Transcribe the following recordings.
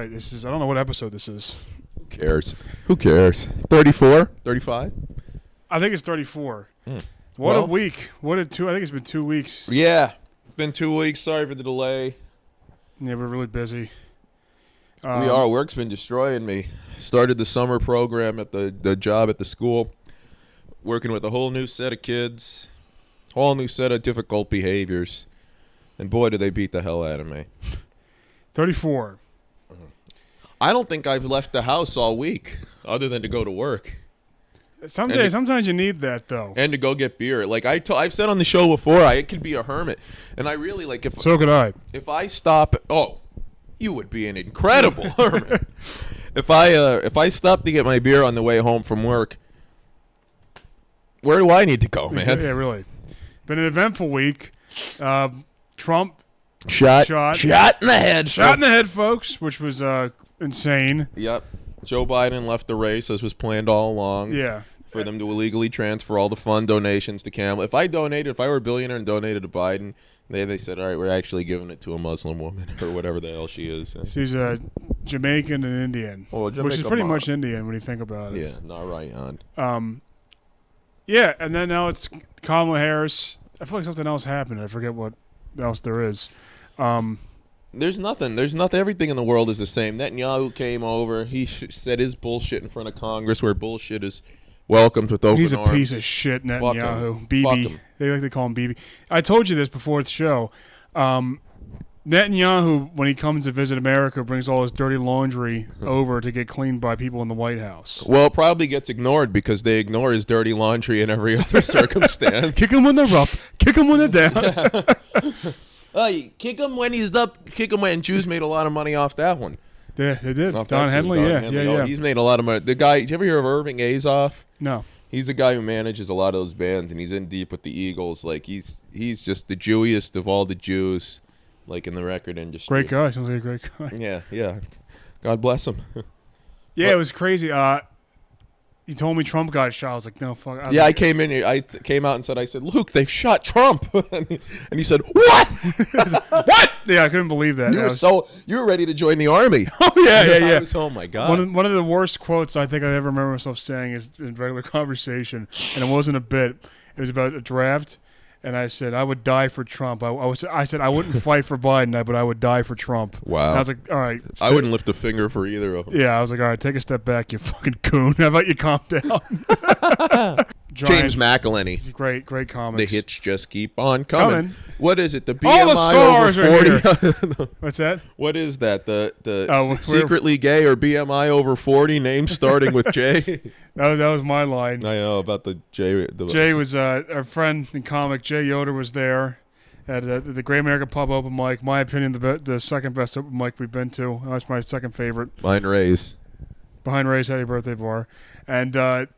right. This is. I don't know what episode this is. Who cares? Who cares? 34? 35? I think it's 34. What a week. What a two. I think it's been 2 weeks. Yeah. Been 2 weeks. Sorry for the delay. Yeah, we're really busy. We are. Work's been destroying me. Started the summer program at the job at the school. Working with a whole new set of kids. Whole new set of difficult behaviors. And boy, do they beat the hell out of me. 34. I don't think I've left the house all week other than to go to work. Sometimes you need that, though. And to go get beer. Like I've said on the show before, I could be a hermit. And I really like if So could I. If I stop, you would be an incredible hermit. If I stop to get my beer on the way home from work, where do I need to go, man? Yeah, really. Been an eventful week. Trump shot in the head. Shot in the head, folks, which was insane. Yep. Joe Biden left the race as was planned all along. Yeah. For them to illegally transfer all the fund donations to Kamala. If I were a billionaire and donated to Biden, they said, all right, we're actually giving it to a Muslim woman or whatever the hell she is. She's a Jamaican and Indian, which is pretty much Indian when you think about it. Yeah, not right on. Yeah, and then now it's Kamala Harris. I feel like something else happened. I forget what else there is. There's nothing. Everything in the world is the same. Netanyahu came over. He said his bullshit in front of Congress, where bullshit is welcomed with open arms. He's a piece of shit, Netanyahu. BB. They like to call him BB. I told you this before the show. Netanyahu, when he comes to visit America, brings all his dirty laundry over to get cleaned by people in the White House. Well, it probably gets ignored because they ignore his dirty laundry in every other circumstance. Kick him when they're up. Kick him when they're down. Yeah. Kick him when he's up. Kick him when Jews made a lot of money off that one. Yeah, they did. Don Henley, yeah. He's made a lot of money. The guy, did you ever hear of Irving Azoff? No. He's the guy who manages a lot of those bands, and he's in deep with the Eagles. Like he's just the Jewiest of all the Jews, like in the record industry. Great guy. Sounds like a great guy. Yeah. God bless him. Yeah, it was crazy. He told me Trump got shot. I was like, no, fuck. I came in here. I came out and said, Luke, they've shot Trump. and he said, what? What? Yeah, I couldn't believe that. You were ready to join the army. Oh, yeah. Oh, my God. One of the worst quotes I think I ever remember myself saying is in regular conversation, and it wasn't a bit. It was about a draft, and I said, I would die for Trump. I said I wouldn't fight for Biden, but I would die for Trump. Wow. And I was like, all right. I wouldn't lift a finger for either of them. Yeah, I was like, all right, take a step back, you fucking coon. How about you calm down? James McElhenney. Great comics. The hits just keep on coming. What is it? The BMI all the stars over 40? Are here. What's that? What is that? The secretly gay or BMI over 40 name starting with J? That was my line. I know about the J. Jay was our friend in comic. Jay Yoder was there at the Great American Pub open mic. My opinion, the second best open mic we've been to. That's my second favorite. Behind Ray's Happy Birthday Bar, and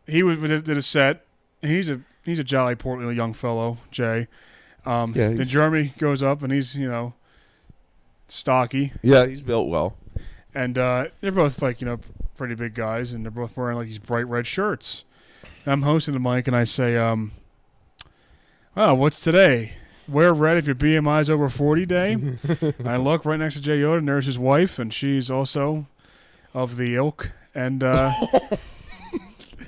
he did a set. He's a jolly, portly young fellow, Jay. Then Jeremy goes up, and he's stocky. Yeah, he's built well. And they're both pretty big guys, and they're both wearing like these bright red shirts. And I'm hosting the mic, and I say, what's today? Wear red if your BMI's over 40 day. And I look right next to Jay Yoda, and there's his wife, and she's also of the ilk. And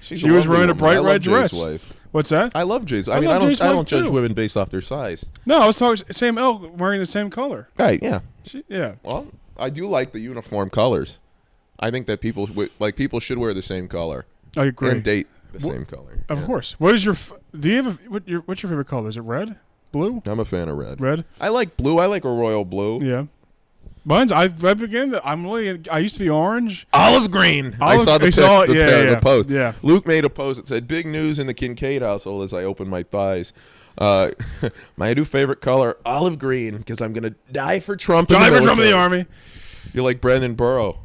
she was wearing a bright red dress. Wife. What's that? I love Jay's. I don't judge women based off their size. No, I was talking same ilk wearing the same color. Right, yeah. Yeah. Well, I do like the uniform colors. I think that people should wear the same color. I agree. And date the same color. Of course. What is what's your favorite color? Is it red? Blue? I'm a fan of red. Red? I like blue. I like a royal blue. Yeah. Mine's I used to be orange. Olive green. I saw the post. Yeah. Luke made a post that said, "Big news in the Kincaid household." As I opened my thighs, my new favorite color, olive green, because I'm gonna die for Trump. Die for Trump in the army. You're like Brendan Burrow,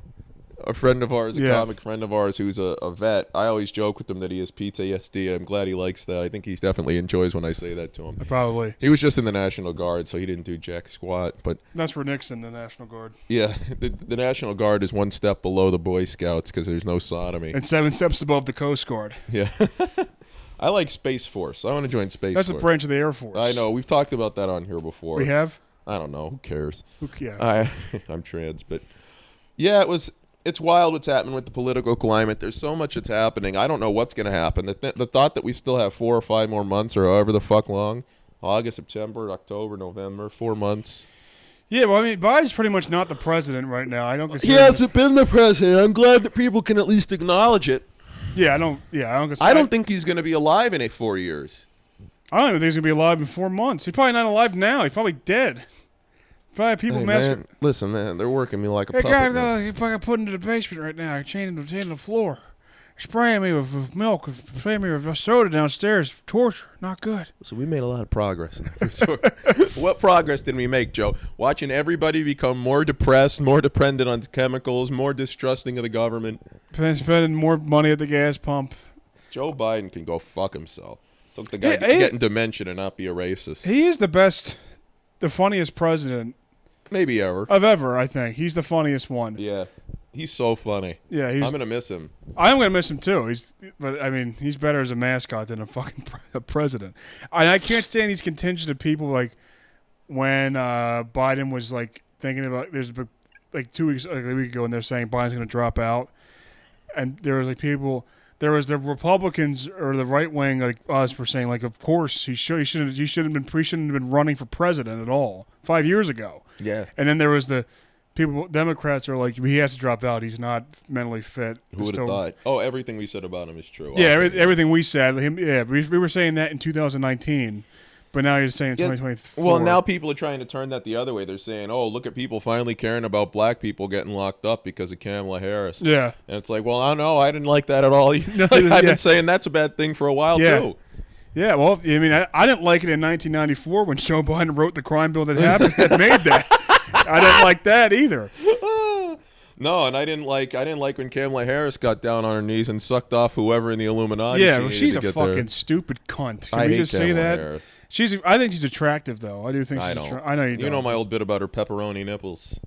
a friend of ours, a comic friend of ours who's a vet. I always joke with him that he has PTSD. I'm glad he likes that. I think he definitely enjoys when I say that to him. Probably. He was just in the National Guard, so he didn't do jack squat. But that's for Nixon, the National Guard. Yeah, the National Guard is one step below the Boy Scouts because there's no sodomy. And 7 steps above the Coast Guard. Yeah. I like Space Force. I want to join Space Force. That's a branch of the Air Force. I know. We've talked about that on here before. We have? I don't know. Who cares? Yeah. I'm trans, but yeah, it's wild what's happening with the political climate. There's so much that's happening. I don't know what's going to happen. The thought that we still have 4 or 5 more months or however the fuck long, August, September, October, November, 4 months. Yeah, well, I mean, Biden's pretty much not the president right now. I don't consider He hasn't been the president. I'm glad that people can at least acknowledge it. Yeah, I don't I don't think he's going to be alive in 4 years. I don't even think he's going to be alive in 4 months. He's probably not alive now. He's probably dead. Probably people man, listen, man, they're working me like a puppet. Guy, if I got put into the basement right now, chained to the floor, spraying me with milk, spraying me with soda downstairs, torture, not good. So we made a lot of progress. What progress did we make, Joe? Watching everybody become more depressed, more dependent on chemicals, more distrusting of the government. Spending more money at the gas pump. Joe Biden can go fuck himself. Took the guy getting dementia and not be a racist. He is the funniest president. Maybe ever. I think. He's the funniest one. Yeah. He's so funny. Yeah, I'm going to miss him. I'm going to miss him too. But I mean, he's better as a mascot than a fucking president. And I can't stand these contingent of people like when Biden was like thinking about there's like 2 weeks like a week ago and they're saying Biden's going to drop out. And there was like people there was the Republicans or the right wing like us were saying like of course he shouldn't have been running for president at all 5 years ago. Yeah. And then there was the people, Democrats are like, he has to drop out. He's not mentally fit. Who would have thought? Oh, everything we said about him is true. Yeah, everything we said. We were saying that in 2019, but now you're saying in 2024. Well, now people are trying to turn that the other way. They're saying, oh, look at people finally caring about black people getting locked up because of Kamala Harris. Yeah. And it's like, well, I don't know. I didn't like that at all. I've been saying that's a bad thing for a while, too. Yeah, well, I mean, I didn't like it in 1994 when Joe Biden wrote the crime bill that happened that made that. I didn't like that either. No, and I didn't like when Kamala Harris got down on her knees and sucked off whoever in the Illuminati. Yeah, well, she's a fucking stupid cunt. Can we just say that? Harris. I think she's attractive, though. I do think she's attractive. I know you don't. You know my old bit about her pepperoni nipples.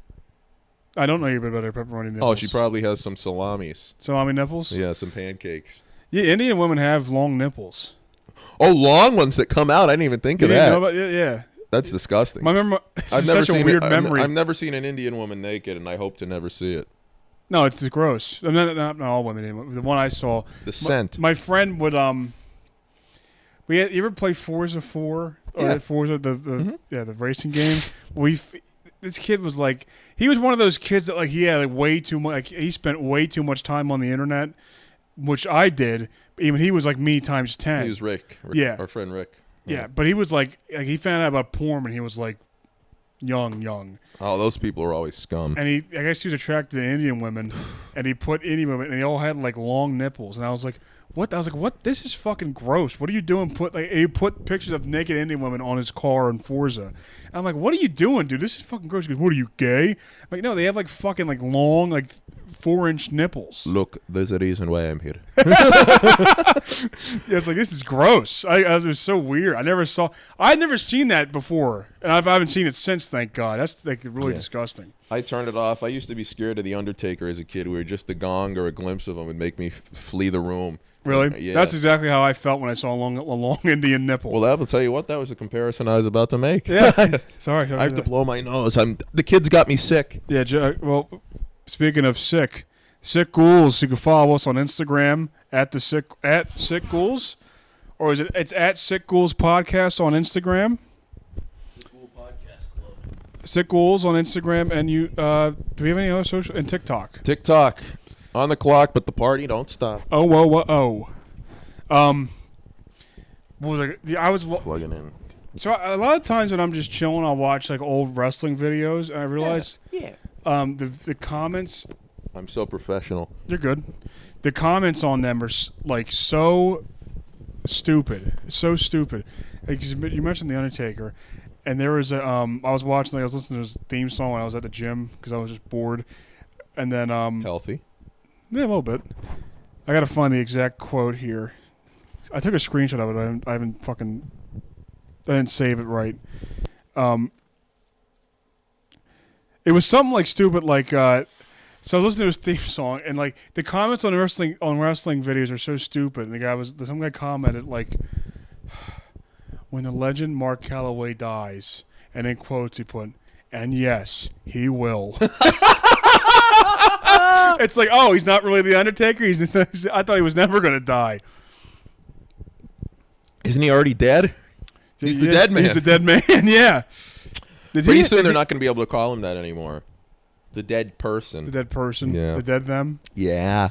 I don't know your bit about her pepperoni nipples. Oh, she probably has some salamis. Salami nipples? Yeah, some pancakes. Yeah, Indian women have long nipples. Oh, long ones that come out. I didn't even think of that. Yeah. That's disgusting. I've never seen a weird memory. I've never seen an Indian woman naked, and I hope to never see it. No, it's gross. Not all women. The one I saw. The scent. My friend would you ever play Forza 4 or Forza the racing game? This kid was like he was one of those kids that like he had like way too much. Like, he spent way too much time on the internet, which I did. Even he was like me times 10. He was Rick. Yeah, our friend Rick. Yeah, but he was like he found out about porn when he was like young. Oh, those people are always scum. And I guess he was attracted to Indian women, and he put Indian women, and they all had like long nipples. And I was like, what? I was like, what? This is fucking gross. What are you doing? He put pictures of naked Indian women on his car in Forza. And I'm like, what are you doing, dude? This is fucking gross. He goes, what are you, gay? I'm like, no, they have like fucking like long, like 4-inch nipples. Look, there's a reason why I'm here. Yeah, it's like, this is gross. It was so weird. I'd never seen that before, and I haven't seen it since. Thank God. That's like really disgusting. I turned it off. I used to be scared of the Undertaker as a kid, where just a gong or a glimpse of him would make me flee the room. Really? Yeah. That's exactly how I felt when I saw a long Indian nipple. Well, I will tell you what. That was the comparison I was about to make. Yeah. Sorry. I have to blow my nose. The kids got me sick. Yeah. Well, speaking of sick Ghouls. You can follow us on Instagram at Sick Ghouls, or it's at Sick Ghouls Podcast on Instagram. Sick Ghoul Podcast Club. Sick Ghouls on Instagram, and do we have any other social and TikTok? TikTok, on the clock, but the party don't stop. Oh whoa. What was I was plugging in. So a lot of times when I'm just chilling, I'll watch like old wrestling videos, and I realize the comments. I'm so professional. You're good. The comments on them are like so stupid. Like, you mentioned The Undertaker, and there was I was listening to his theme song when I was at the gym because I was just bored. And then healthy. Yeah, a little bit. I gotta find the exact quote here. I took a screenshot of it. I didn't save it right. It was something like stupid, like. So I was listening to his theme song, and like the comments on wrestling videos are so stupid. And some guy commented like, "When the legend Mark Calloway dies," and in quotes he put, And yes, he will. It's like, oh, he's not really the Undertaker. I thought he was never going to die. Isn't he already dead? He's the dead man. He's the dead man, yeah. Pretty soon they're not going to be able to call him that anymore. The dead person. The dead person? Yeah. The dead them? Yeah.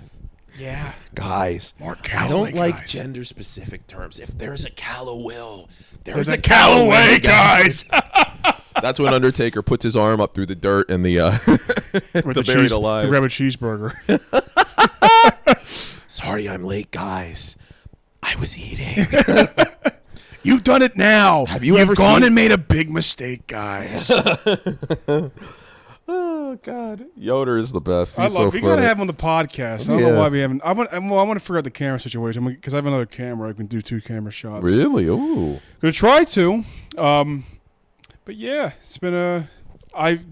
Yeah. Guys, More I Calloway don't like guys. gender-specific terms. If there's a Calloway, There's a Calloway, guys. That's when Undertaker puts his arm up through the dirt and the buried alive. To grab a cheeseburger. Sorry, I'm late, guys. I was eating. You've done it now. You've ever gone and made a big mistake, guys. Oh God, Yoder is the best. I He's love. so We funny. gotta have him on the podcast. I don't know why we haven't. I want to figure out the camera situation because I have another camera. I can do 2 camera shots. Really? Ooh. Gonna try to. But yeah, it's been I've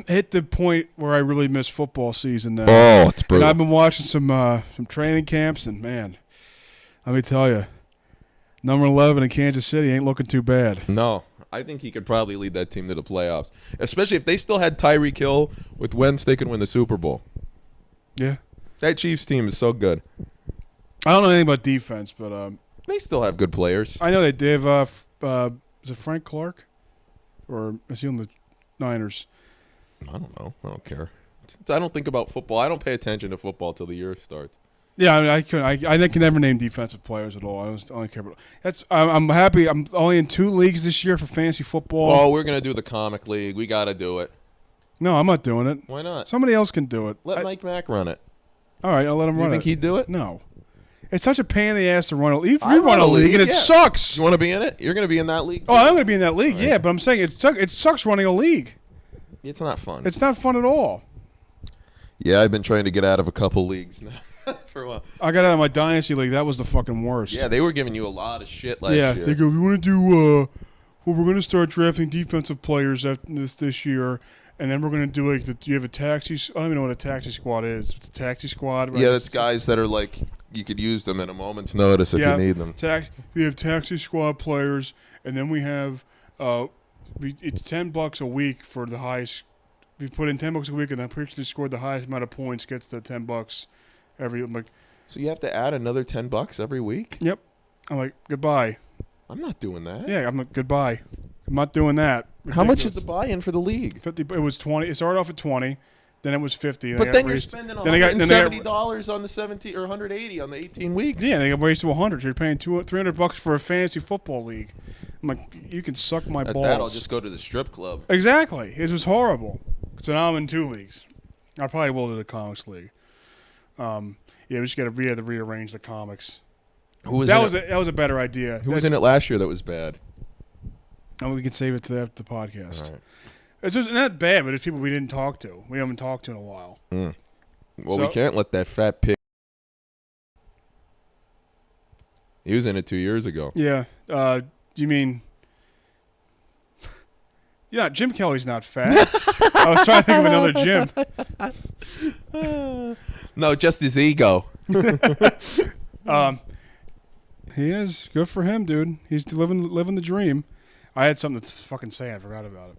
hit the point where I really miss football season now. Oh, it's brutal. And I've been watching some training camps, and man, let me tell you, number 11 in Kansas City ain't looking too bad. No, I think he could probably lead that team to the playoffs, especially if they still had Tyreek Hill with Wentz. They could win the Super Bowl. Yeah, That Chiefs team is so good. I don't know anything about defense, but They still have good players. I know they did. Is it Frank Clark, or is he on the Niners? I don't know. I don't care. I don't think about football. I don't pay attention to football till the year starts. Yeah, I mean, I can never name defensive players at all. I only care about that's. I'm happy. I'm only in 2 leagues this year for fantasy football. Oh, we're gonna do the comic league. We gotta do it. No, I'm not doing it. Why not? Somebody else can do it. Let Mike Mack run it. All right, I'll let him You run think it. he'd do it? No, it's such a pain in the ass to run a league. I You run a league and it yeah. sucks. You want to be in it? You're gonna be in that league. Oh, too? I'm going to be in that league. Right. Yeah, but I'm saying it sucks running a league. It's not fun. It's not fun at all. Yeah, I've been trying to get out of a couple leagues now for a while. I got out of my dynasty league. That was the fucking worst. Yeah, they were giving you a lot of shit last year. They go, we want to do. Well, we're going to start drafting defensive players after this year, and then we're going to do you have a taxi. I don't even know what a taxi squad is. It's a taxi squad. Right? Yeah, that's guys that are like you could use them at a moment's notice if you need them. We have taxi squad players, and then we have it's $10 a week for the highest. We put in $10 a week, and the person who scored the highest amount of points gets the $10 every. I'm like, So you have to add another $10 every week? yep. I'm like, goodbye. I'm not doing that. Yeah, I'm like, goodbye. I'm not doing that. How much Ridiculous. is the buy-in for the league? 50. It was 20. It started off at 20. Then it was 50. But then you're spending then they got- $170 on the 17 or 180 on the 18 weeks. Yeah, they got raised to 100. So you're paying $300 for a fantasy football league. I'm like, you can suck my At balls. that, I'll just go to the strip club. Exactly. It was horrible. So now I'm in 2 leagues. I probably will do the comics league. Yeah, we just got to rearrange the comics. Who was That in was a better idea. Who was in it last year that was bad? And we can save it to the podcast. All right. It's just not bad, but it's people we didn't talk to. We haven't talked to in a while. Well, So- we can't let that fat pig. He was in it 2 years ago. Yeah. You mean? Yeah, Jim Kelly's not fat. I was trying to think of another Jim. No, just his ego. He is good for him, dude. He's living the dream. I had something to fucking say. I forgot about it.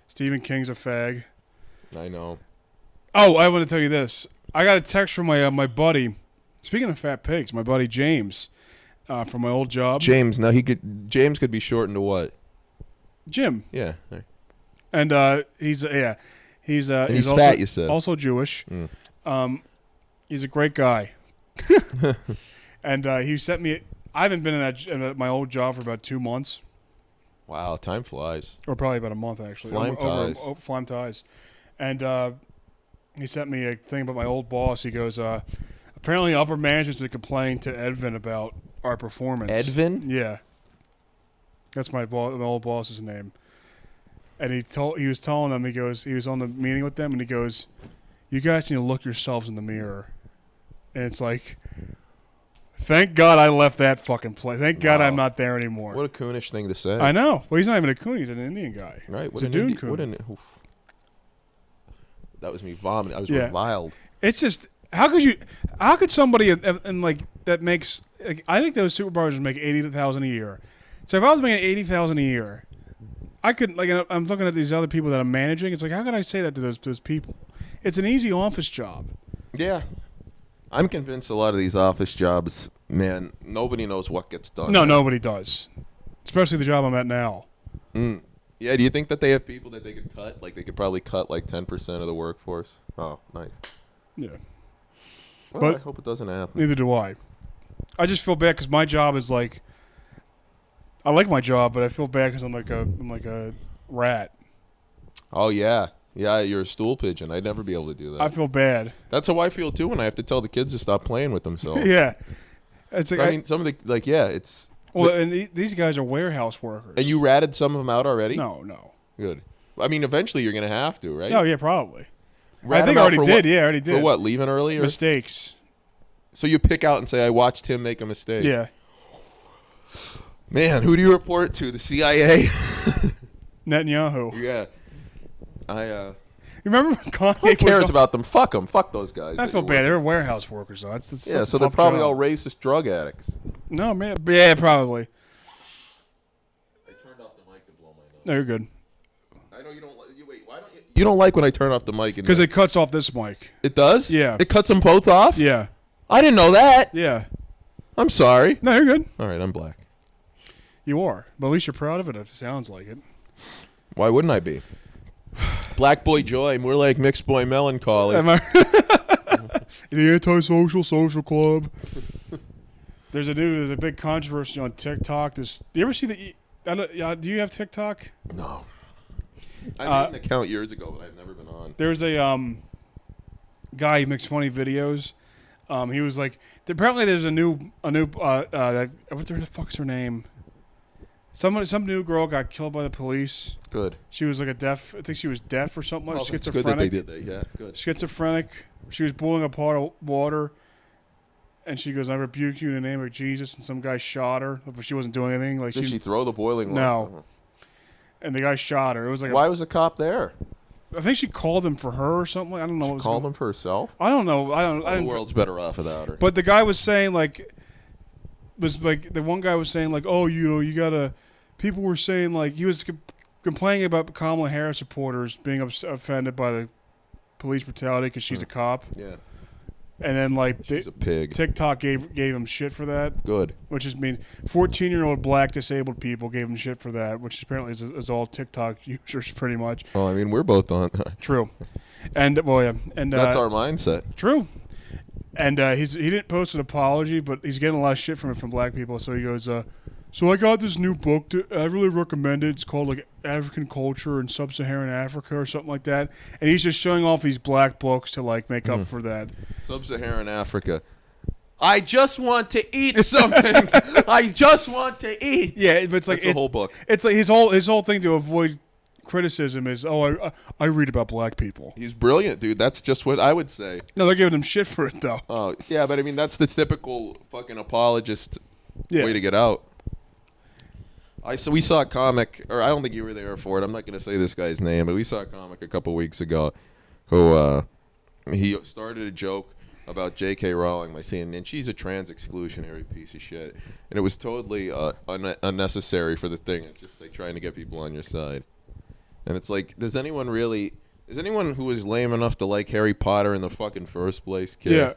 Stephen King's a fag. I know. Oh, I want to tell you this. I got a text from my buddy. Speaking of fat pigs, my buddy James, from my old job. James. Now James could be shortened to what? Jim. Yeah. And he's he's also, fat. You said. Also Jewish. He's a great guy. And he sent me. I haven't been in my old job for about 2 months. Wow, time flies. Or probably about a month, actually. Flying ties. And he sent me a thing about my old boss. He goes, apparently upper management's been complaining to Edvin about our performance. Edvin? Yeah. That's my old boss's name. And he was telling them, he was on the meeting with them, and he goes, you guys need to look yourselves in the mirror. And it's like, thank God I left that fucking place. Thank God I'm not there anymore. What a coonish thing to say. I know. Well, he's not even a coon. He's an Indian guy. Right. He's a dune coon. That was me vomiting. I was Yeah. reviled. It's just, how could somebody and like that makes, like, I think those superstars make $80,000 a year. So if I was making $80,000 a year, I could like I'm looking at these other people that I'm managing. It's like, how can I say that to those people? It's an easy office job. Yeah. I'm convinced a lot of these office jobs, man, nobody knows what gets done. No, nobody does. Especially the job I'm at now. Yeah, do you think that they have people that they could cut? Like, they could probably cut, like, 10% of the workforce? Oh, nice. Yeah. Well, But I hope it doesn't happen. neither do I. I just feel bad because my job is like, I like my job, but I feel bad because I'm like a rat. Oh, yeah. Yeah, you're a stool pigeon. I'd never be able to do that. I feel bad. That's how I feel, too, when I have to tell the kids to stop playing with themselves. Yeah. It's like, I mean, some of the, like, yeah, it's... well, and these guys are warehouse workers. And you ratted some of them out already? No. Good. I mean, eventually you're going to have to, right? Oh, yeah, probably. Rat I think them I out already for did. what? Yeah, I already did. For what, leaving early? Or? Mistakes. So you pick out and say, I watched him make a mistake. Yeah. Man, who do you report to? The CIA? Netanyahu. Yeah. You remember when Kanye Who cares was about them? Fuck them. Fuck those guys. I feel bad. They're warehouse workers, though. That's Yeah, so they're they're probably all racist drug addicts. No, man. Yeah, probably. I turned off the mic to blow my nose. No, you're good. I know you don't like... Wait, why don't you... You don't like when I turn off the mic? Because it cuts off this mic. It does? Yeah. It cuts them both off? Yeah. I didn't know that. Yeah. I'm sorry. No, you're good. All right, I'm black. You are. But at least you're proud of it. It sounds like it. Why wouldn't I be? Black boy joy, more like mixed boy melancholy. Am I? The antisocial social club. There's a big controversy on TikTok. Do you ever see do you have TikTok? No. I made an account years ago, but I've never been on. There's a guy who makes funny videos. He was like, apparently there's a new what the fuck's her name? Some new girl got killed by the police. Good. She was like I think she was deaf or something, like schizophrenic. It's good that they did that. Yeah, good. Schizophrenic. She was boiling a pot of water, and she goes, "I rebuke you in the name of Jesus." And some guy shot her, but she wasn't doing anything. Like Did she throw the boiling water? No. And the guy shot her. It was like why was the cop there? I think she called him for her or something. I don't know. She called him for herself. I don't know. The world's better off without her. But the guy was saying the one guy was saying like, oh, you gotta. People were saying like he was complaining about Kamala Harris supporters being offended by the police brutality because she's a cop. Yeah. And then like she's a pig. TikTok gave him shit for that. Good. Which is mean 14-year-old black disabled people gave him shit for that, which apparently is all TikTok users pretty much. Well, I mean, we're both on. True. And well, yeah, and that's our mindset. True. And he didn't post an apology, but he's getting a lot of shit from black people. So he goes, so I got this new book. I really recommend it. It's called like African Culture in Sub-Saharan Africa or something like that. And he's just showing off these black books to like make up for that. Sub-Saharan Africa. I just want to eat something. I just want to eat. Yeah, but it's like the whole book. It's like his whole thing to avoid criticism is, I read about black people. He's brilliant, dude. That's just what I would say. No, they're giving him shit for it though. Oh yeah, but I mean that's the typical fucking apologist way to get out. We saw a comic, or I don't think you were there for it. I'm not going to say this guy's name, but we saw a comic a couple weeks ago who he started a joke about J.K. Rowling by saying, and she's a trans exclusionary piece of shit. And it was totally unnecessary for the thing. It's just like trying to get people on your side. And it's like, is anyone who is lame enough to like Harry Potter in the fucking first place, kid?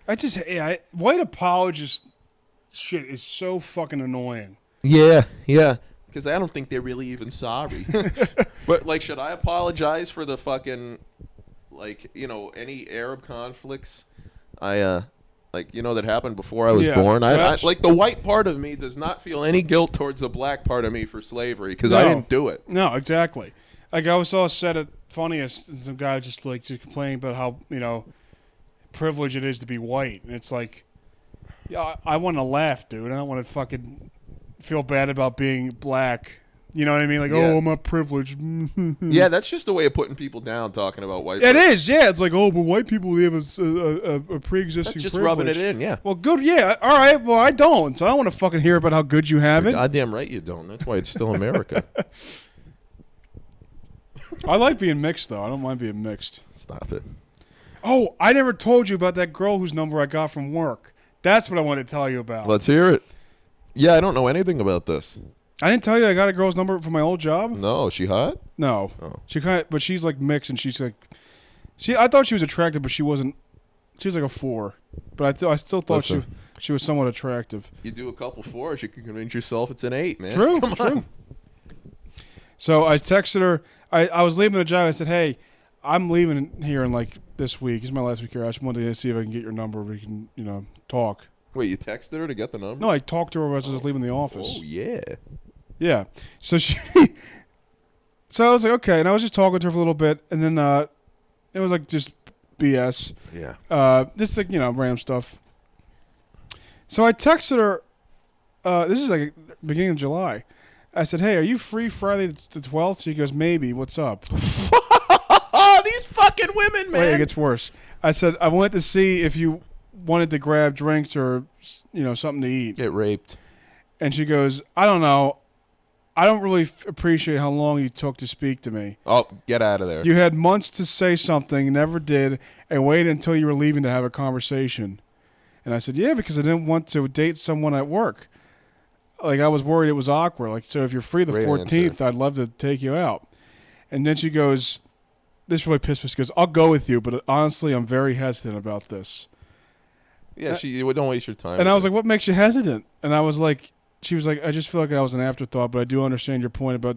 Yeah. White apologist shit is so fucking annoying. Yeah. Because I don't think they're really even sorry. But, like, should I apologize for the fucking, like, any Arab conflicts that happened before I was born? I like, the white part of me does not feel any guilt towards the black part of me for slavery because I didn't do it. No, exactly. Like, I was all said it funniest, and some guy just complaining about how, privilege it is to be white. And it's like, yeah, I want to laugh, dude. I don't want to fucking feel bad about being black. You know what I mean? Like, oh, I'm not privileged. Yeah, that's just a way of putting people down, talking about white. It is, yeah. It's like, oh, but white people, they have a pre-existing that's just privilege. rubbing it in, yeah. Well, good, yeah. All right, well, I don't. So I don't want to fucking hear about how good you have it. Goddamn right you don't. That's why it's still America. I like being mixed, though. I don't mind being mixed. Stop it. Oh, I never told you about that girl whose number I got from work. That's what I wanted to tell you about. Let's hear it. Yeah, I don't know anything about this. I didn't tell you I got a girl's number from my old job. No, she hot? No, Oh. but she's like mixed, and she's like, I thought she was attractive, but she wasn't. She was like a 4, but I still thought she was somewhat attractive. You do a couple 4s, you can convince yourself it's an 8, man. True, Come true. on. So I texted her. I was leaving the job. I said, "Hey, I'm leaving here in like this week. It's my last week here. I just wanted to see if I can get your number. We can, talk." Wait, you texted her to get the number? No, I talked to her as I was leaving the office. Oh, yeah. Yeah. So so I was like, okay, and I was just talking to her for a little bit, and then it was like just BS. Yeah. Just like random stuff. So I texted her. This is like beginning of July. I said, "Hey, are you free Friday the 12th?" She goes, "Maybe. What's up?" These fucking women, man. Wait, it gets worse. I said, "I wanted to see if you wanted to grab drinks or something to eat." Get raped. And she goes, "I don't know. I don't really appreciate how long you took to speak to me. Oh, get out of there. You had months to say something, never did, and waited until you were leaving to have a conversation." And I said, "Yeah, because I didn't want to date someone at work. Like, I was worried it was awkward. Like, so if you're free the Great 14th, answer. I'd love to take you out." And then she goes, this really pissed me. She goes, "I'll go with you, but honestly, I'm very hesitant about this." Yeah, don't waste your time. And I was like, "What makes you hesitant?" And I was like, she was like, "I just feel like I was an afterthought, but I do understand your point about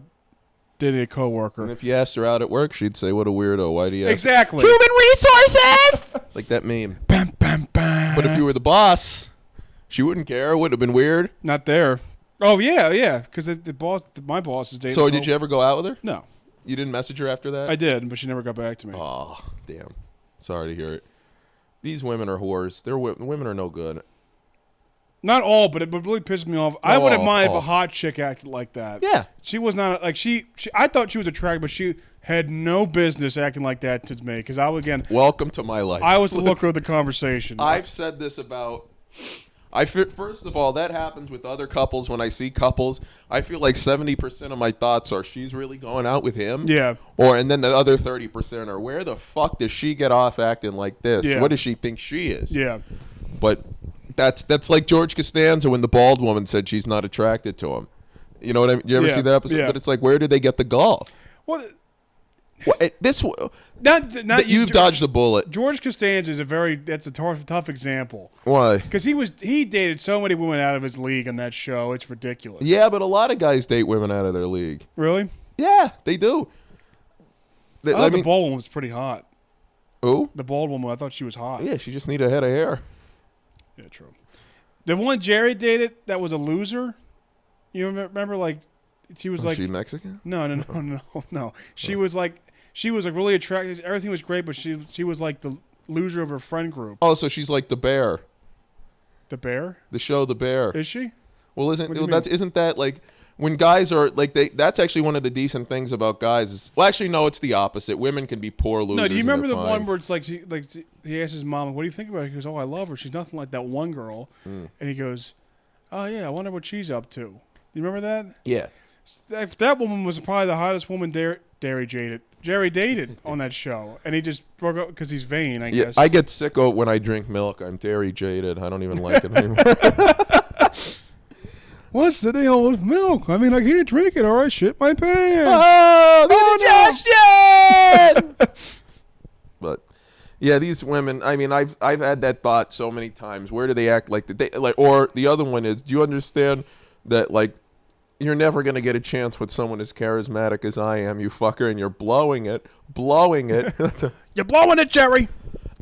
dating a coworker." And if you asked her out at work, she'd say, "What a weirdo. Why do you ask?" Exactly. Human resources! Like that meme. Bam, bam, bam. But if you were the boss, she wouldn't care. It would have been weird. Not there. Oh, yeah, because my boss is dating. So did you ever go out with her? No. You didn't message her after that? I did, but she never got back to me. Oh, damn. Sorry to hear it. These women are whores. Women are no good. Not all, but it really pissed me off. I wouldn't mind if all. a hot chick acted like that. Yeah. She was not, like, I thought she was attractive, but she had no business acting like that to me. Because Welcome to my life. I was the looker of the conversation. I've said this about... First of all, that happens with other couples. When I see couples, I feel like 70% of my thoughts are, she's really going out with him? Yeah. And then the other 30% are, where the fuck does she get off acting like this? Yeah. What does she think she is? Yeah. But that's like George Costanza when the bald woman said she's not attracted to him. You know what I mean? You ever see that episode? Yeah. But it's like, where did they get the gall? Well, Not you dodged the bullet. George Costanza is that's a tough example. Why? Because he dated so many women out of his league on that show. It's ridiculous. Yeah, but a lot of guys date women out of their league. Really? Yeah, they do. The bald woman was pretty hot. Who? The bald woman, I thought she was hot. Yeah, she just need a head of hair. Yeah, true. The one Jerry dated that was a loser. You remember, like, she was like... she Mexican? No. She was like really attractive. Everything was great, but she was like the loser of her friend group. Oh, so she's like the bear. The bear? The show The Bear. Is she? Well, What do you mean? isn't that like when guys are like that's actually one of the decent things about guys. Well, actually, no, it's the opposite. Women can be poor losers. No, do you and remember they're the fine. one where it's like he asked his mom, "What do you think about her?" He goes, "Oh, I love her. She's nothing like that one girl." And he goes, "Oh yeah, I wonder what she's up to." Do you remember that? Yeah. That woman was probably the hottest woman Jerry dated on that show, and he just broke up because he's vain, I guess. I get sick when I drink milk. I'm dairy jaded. I don't even like it anymore. What's the deal with milk? I mean, I can't drink it or I shit my pants. Suggestion! But yeah, these women. I mean, I've had that thought so many times. Where do they act like or the other one is? Do you understand that like you're never gonna get a chance with someone as charismatic as I am, you fucker, and you're blowing it. You're blowing it, Jerry.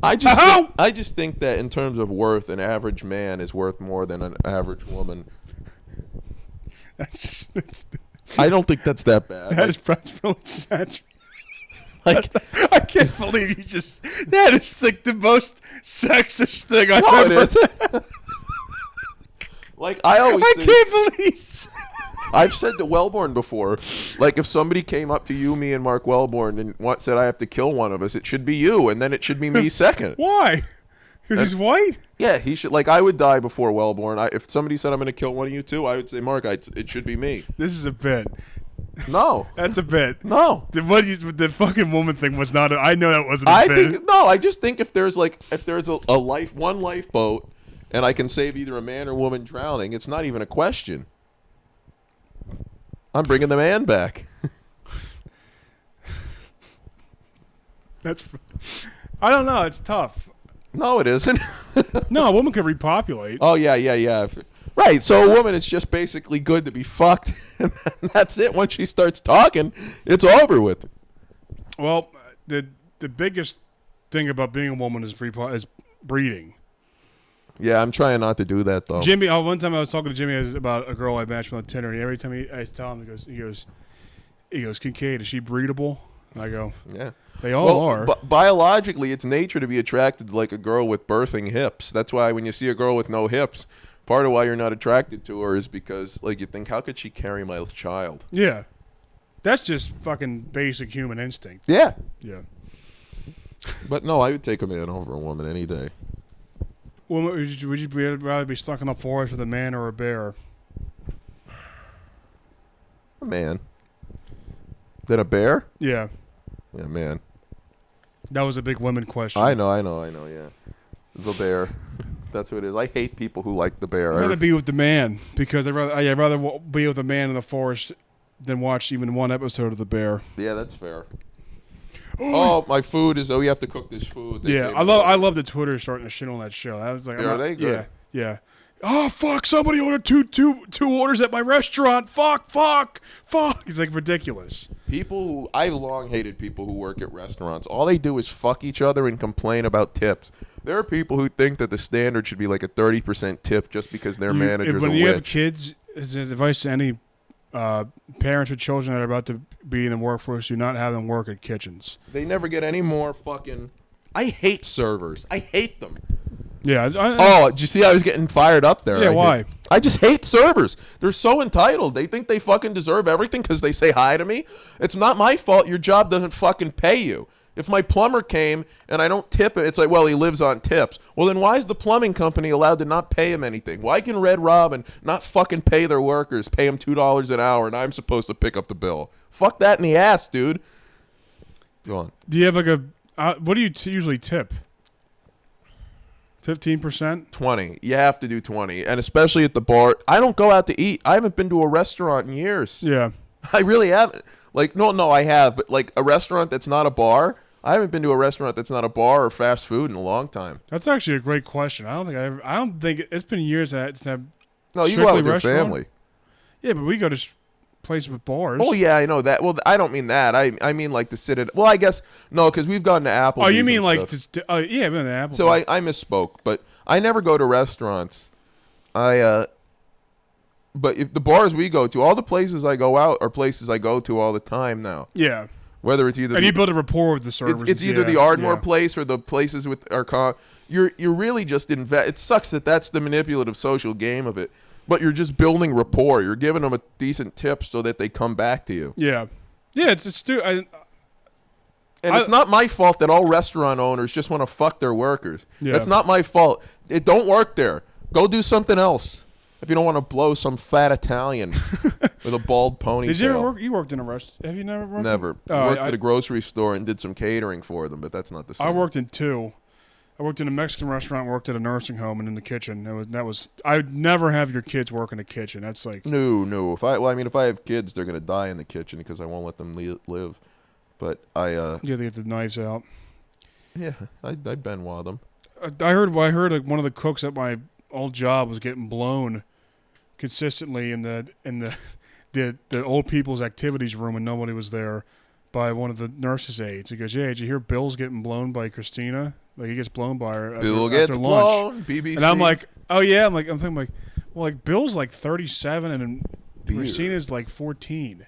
I just think that in terms of worth, an average man is worth more than an average woman. I don't think that's that bad. That's really sad. Like, I can't believe you just. That is like the most sexist thing I've no, it ever. isn't. Like I can't believe. I've said to Wellborn before, like if somebody came up to you, me, and Mark Wellborn and said I have to kill one of us, it should be you, and then it should be me second. Why? Because he's white? Yeah, he should. Like I would die before Wellborn. If somebody said I'm going to kill one of you two, I would say Mark, it should be me. This is a bit. No, that's a bit. No, the fucking woman thing was not. I know that wasn't a bit. I just think if there's one lifeboat, and I can save either a man or woman drowning, it's not even a question. I'm bringing the man back. I don't know. It's tough. No, it isn't. No, a woman could repopulate. Oh, yeah. Right, so a woman is just basically good to be fucked, and that's it. Once she starts talking, it's over with. Well, the biggest thing about being a woman is breeding. Yeah, I'm trying not to do that, though. Jimmy, one time I was talking to Jimmy about a girl I matched with on Tinder, and every time I tell him, he goes, Kincaid, is she breedable? And I go, yeah. They all are. Biologically, it's nature to be attracted to like a girl with birthing hips. That's why when you see a girl with no hips, part of why you're not attracted to her is because like you think, how could she carry my child? Yeah. That's just fucking basic human instinct. Yeah. Yeah. But no, I would take a man over a woman any day. Well, would you rather be stuck in the forest with a man or a bear? A man. Then a bear? Yeah. Yeah, man. That was a big women question. I know, yeah. The bear. That's what it is. I hate people who like the bear. I'd rather be with the man because I'd rather be with a man in the forest than watch even one episode of the bear. Yeah, that's fair. Oh, my food is. Oh, you have to cook this food. Yeah, I love the Twitter starting to shit on that show. I was like, are they good? Yeah. Oh fuck! Somebody ordered two orders at my restaurant. Fuck! It's like ridiculous. People who I've long hated people who work at restaurants. All they do is fuck each other and complain about tips. There are people who think that the standard should be like a 30% tip just because their manager's a witch. When you have kids, as advice to any parents with children that are about to be in the workforce, do not have them work at kitchens. They never get any more fucking. I hate servers. I hate them. Yeah. Did you see I was getting fired up there? Yeah, why? I just hate servers. They're so entitled. They think they fucking deserve everything because they say hi to me. It's not my fault your job doesn't fucking pay you. If my plumber came and I don't tip it, it's like, well, he lives on tips. Well, then why is the plumbing company allowed to not pay him anything? Why can Red Robin not fucking pay their workers, pay them $2 an hour, and I'm supposed to pick up the bill? Fuck that in the ass, dude. Go on. Do you have like what do you usually tip? 15%? 20. You have to do 20. And especially at the bar. I don't go out to eat. I haven't been to a restaurant in years. Yeah. I really haven't. Like, no, I have. But, like, a restaurant that's not a bar, I haven't been to a restaurant that's not a bar or fast food in a long time. That's actually a great question. I don't think it's been years since I've No, you go out with your family. Yeah, but we go to places with bars. Oh, yeah, I know that. Well, I don't mean that. I mean, like, to sit at... Well, I guess... No, because we've gone to Applebee's. Oh, you mean like... yeah, we've been to Applebee's. So I misspoke. But I never go to restaurants. But if the bars we go to, all the places I go out are places I go to all the time now. Yeah. Whether it's either... And you build a rapport with the servers. It's either the Ardmore place or the places with our... You're really just... It sucks that that's the manipulative social game of it. But you're just building rapport. You're giving them a decent tip so that they come back to you. Yeah. Yeah, it's stupid. And it's not my fault that all restaurant owners just want to fuck their workers. Yeah. That's not my fault. It don't work there. Go do something else. If you don't want to blow some fat Italian with a bald ponytail. Did you ever work? You worked in a restaurant. Have you never worked? Never. Worked at a grocery store and did some catering for them, but that's not the same. I worked in two. I worked in a Mexican restaurant, worked at a nursing home, and in the kitchen. I would never have your kids work in a kitchen. That's like no. If I have kids, they're gonna die in the kitchen because I won't let them live. But you have to get the knives out. Yeah, I Benoit them. I heard like one of the cooks at my old job was getting blown consistently in the old people's activities room when nobody was there by one of the nurses' aides. He goes, "Yeah, did you hear Bill's getting blown by Christina? Like he gets blown by her after lunch." Blown, BBC. And I'm like, "Oh yeah." I'm thinking like, well, like Bill's like 37 and Christina's like 14,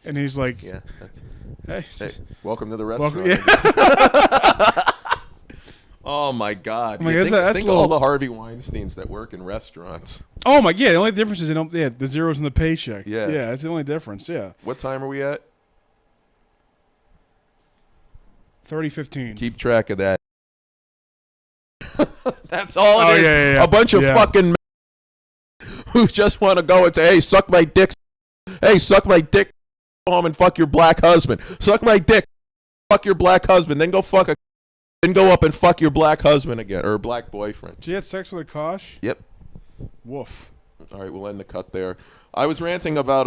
and he's like, "Yeah, hey, welcome to the restaurant." Yeah. Oh my God! Think all the Harvey Weinsteins that work in restaurants. Oh my, yeah. The only difference is they don't. Yeah, the zeros in the paycheck. Yeah, that's the only difference. Yeah. What time are we at? 30:15. Keep track of that. That's all it is. Yeah. A bunch of fucking men who just want to go and say, "Hey, suck my dick. Hey, suck my dick. Go home and fuck your black husband. Suck my dick. Fuck your black husband. Then go Then go up and fuck your black husband again or black boyfriend." She had sex with a Kosh? Yep. Woof. All right, we'll end the cut there. I was ranting about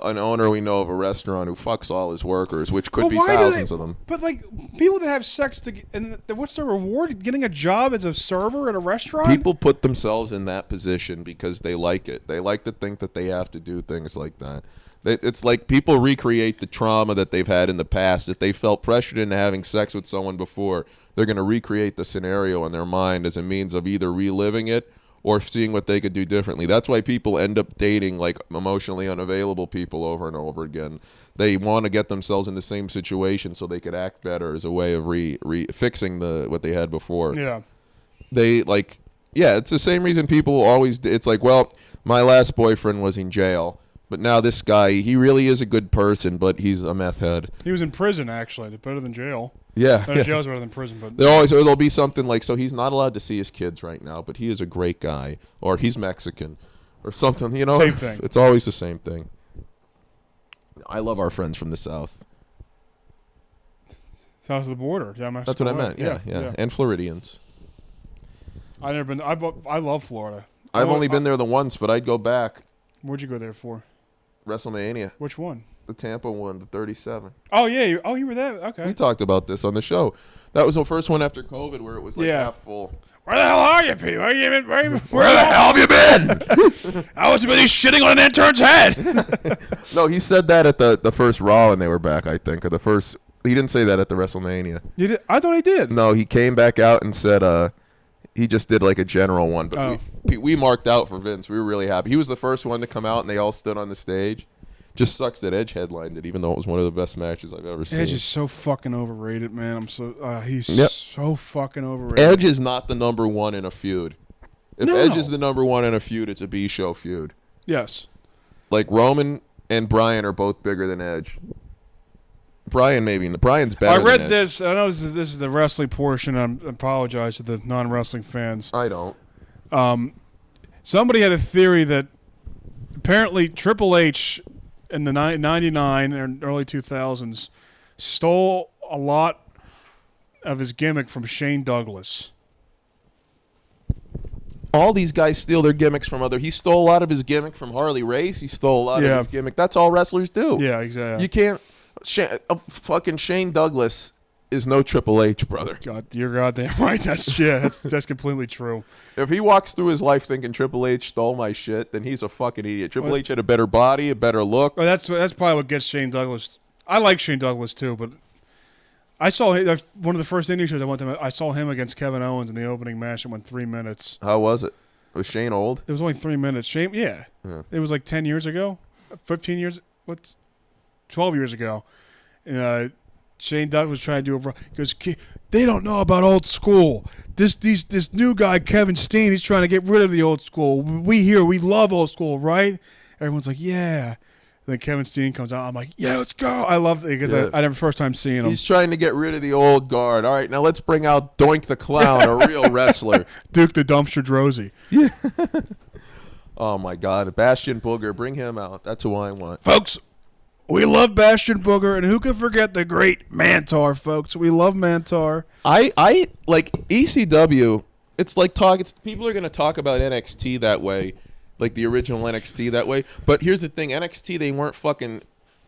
an owner we know of a restaurant who fucks all his workers, which could be thousands of them. But like people that have sex and what's the reward? Getting a job as a server at a restaurant? People put themselves in that position because they like it. They like to think that they have to do things like that. It's like people recreate the trauma that they've had in the past. If they felt pressured into having sex with someone before, they're going to recreate the scenario in their mind as a means of either reliving it or seeing what they could do differently. That's why people end up dating like emotionally unavailable people over and over again. They want to get themselves in the same situation so they could act better as a way of fixing what they had before. Yeah. It's the same reason people always. It's like, well, my last boyfriend was in jail. But now this guy, he really is a good person, but he's a meth head. He was in prison, actually. It's better than jail. Yeah. Jail's better than prison. But there'll be something like, so he's not allowed to see his kids right now, but he is a great guy. Or he's Mexican. Or something, Same thing. It's always the same thing. I love our friends from the South. South of the border. Yeah, that's what I meant. Yeah. And Floridians. I've never been. I love Florida. I've only been there the once, but I'd go back. Where'd you go there for? WrestleMania. Which one? The Tampa one, the 37. Oh, yeah. You were there? Okay. We talked about this on the show. That was the first one after COVID where it was like half full. Where the hell are you, Pete? Where the hell have you been? I was busy shitting on an intern's head. No, he said that at the first Raw when they were back, I think. Or the first. He didn't say that at the WrestleMania. You did? I thought he did. No, he came back out and said he just did like a general one. But we marked out for Vince. We were really happy. He was the first one to come out, and they all stood on the stage. Just sucks that Edge headlined it, even though it was one of the best matches I've ever seen. Edge is so fucking overrated, man. He's so fucking overrated. Edge is not the number one in a feud. If Edge is the number one in a feud, it's a B-show feud. Yes. Like Roman and Bryan are both bigger than Edge. Bryan's better. I read than Edge. this. I know this is the wrestling portion. I apologize to the non-wrestling fans. I don't. Somebody had a theory that apparently Triple H in the 99 and early 2000s stole a lot of his gimmick from Shane Douglas. All these guys steal their gimmicks from other. He stole a lot of his gimmick from Harley Race. He stole a lot of his gimmick. That's all wrestlers do. Yeah, exactly. You can't. Fucking Shane Douglas is no Triple H, brother. God, you're goddamn right. That's completely true. If he walks through his life thinking Triple H stole my shit, then he's a fucking idiot. Triple H had a better body, a better look. Well, that's probably what gets Shane Douglas. I like Shane Douglas too, but I saw one of the first indie shows I went to. I saw him against Kevin Owens in the opening match. It went 3 minutes. How was it? Was Shane old? It was only 3 minutes. Shane, yeah. It was like 10 years ago, 15 years. 12 years ago. Shane Douglas was trying to do he goes, they don't know about old school. This new guy, Kevin Steen, he's trying to get rid of the old school. We love old school, right? Everyone's like, yeah. And then Kevin Steen comes out. I'm like, yeah, let's go. I love it because I never first time seeing him. He's trying to get rid of the old guard. All right, now let's bring out Doink the Clown, a real wrestler. Duke the Dumpster Drozy. Yeah. Oh, my God. Bastion Booger, bring him out. That's who I want. Folks, we love Bastion Booger, and who can forget the great Mantar, folks? We love Mantar. I like ECW. It's like people are going to talk about NXT that way, like the original NXT that way. But here's the thing. NXT, they weren't fucking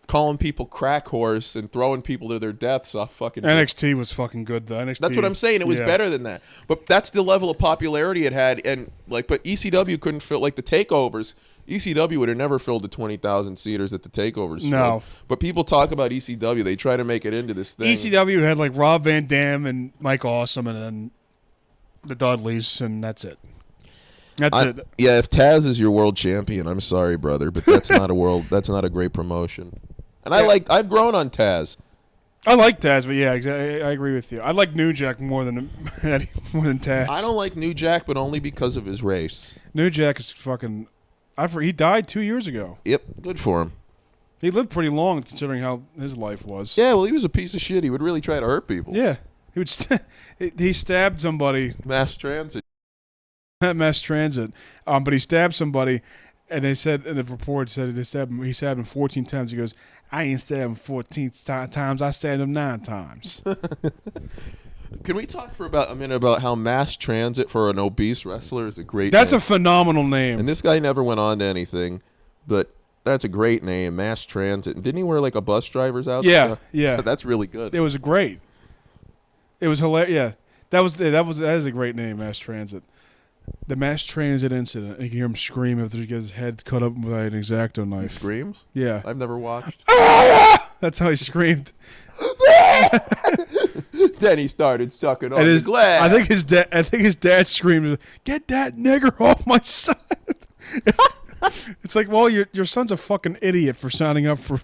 calling people crack whores and throwing people to their deaths off fucking... NXT was fucking good, though. NXT, that's what I'm saying. It was better than that. But that's the level of popularity it had. And but ECW couldn't fill... Like the takeovers... ECW would have never filled the 20,000 seaters at the takeovers. No. But people talk about ECW. They try to make it into this thing. ECW had like Rob Van Dam and Mike Awesome and then the Dudleys, and that's it. That's it. Yeah, if Taz is your world champion, I'm sorry, brother, but that's not a great promotion. And I've grown on Taz. I like Taz, but yeah, exactly. I agree with you. I like New Jack more than Taz. I don't like New Jack, but only because of his race. New Jack is fucking... he died 2 years ago. Yep, good for him. He lived pretty long considering how his life was. Yeah, well, he was a piece of shit. He would really try to hurt people. Yeah. He would he stabbed somebody. Mass transit. Mass transit. But he stabbed somebody, and they said, in the report said he stabbed him 14 times. He goes, I ain't stabbed him 14 times. I stabbed him 9 times. Can we talk for about a minute about how mass transit for an obese wrestler is a great That's name? a phenomenal name. And this guy never went on to anything, but that's a great name, mass transit. And didn't he wear like a bus driver's outfit? Yeah, yeah. That's really good. It was great. It was hilarious. Yeah, that is a great name, mass transit. The mass transit incident. You can hear him scream after he gets his head cut up with an X-Acto He knife. screams? Yeah, I've never watched. that's how he screamed. Then he started sucking on And his glass. I think his dad screamed, "Get that nigger off my son!" It's like, well, your son's a fucking idiot for signing up for.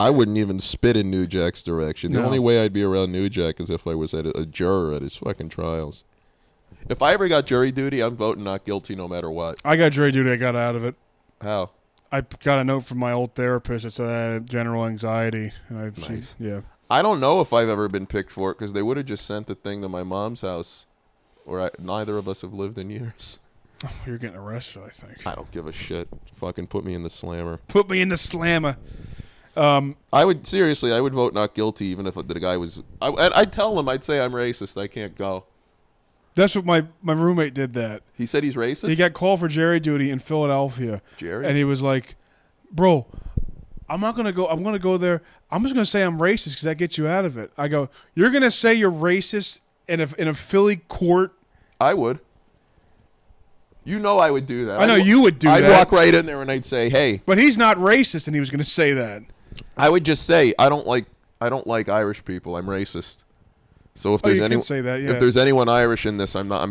I wouldn't even spit in New Jack's direction. The No. only way I'd be around New Jack is if I was at a juror at his fucking trials. If I ever got jury duty, I'm voting not guilty no matter what. I got jury duty. I got out of it. How? I got a note from my old therapist that said I had general anxiety, and Nice. yeah. I don't know if I've ever been picked for it because they would have just sent the thing to my mom's house, where neither of us have lived in years. Oh, you're getting arrested, I think. I don't give a shit. Fucking put me in the slammer. Put me in the slammer. I would vote not guilty even if the guy was. I'd tell him. I'd say I'm racist. I can't go. That's what my roommate did. That He said he's racist. he got called for jury duty in Philadelphia, Jerry. and he was like, "Bro, I'm not gonna go. I'm gonna go there. I'm just gonna say I'm racist because that gets you out of it." I go, "You're gonna say you're racist in a Philly court?" I would. You know I would do that. I know you would do I'd that. walk right in there and I'd say, "Hey." But he's not racist, and he was gonna say that. I would just say, I don't like Irish people. I'm racist. So if Oh, there's you can say that, yeah. if there's anyone Irish in this, I'm not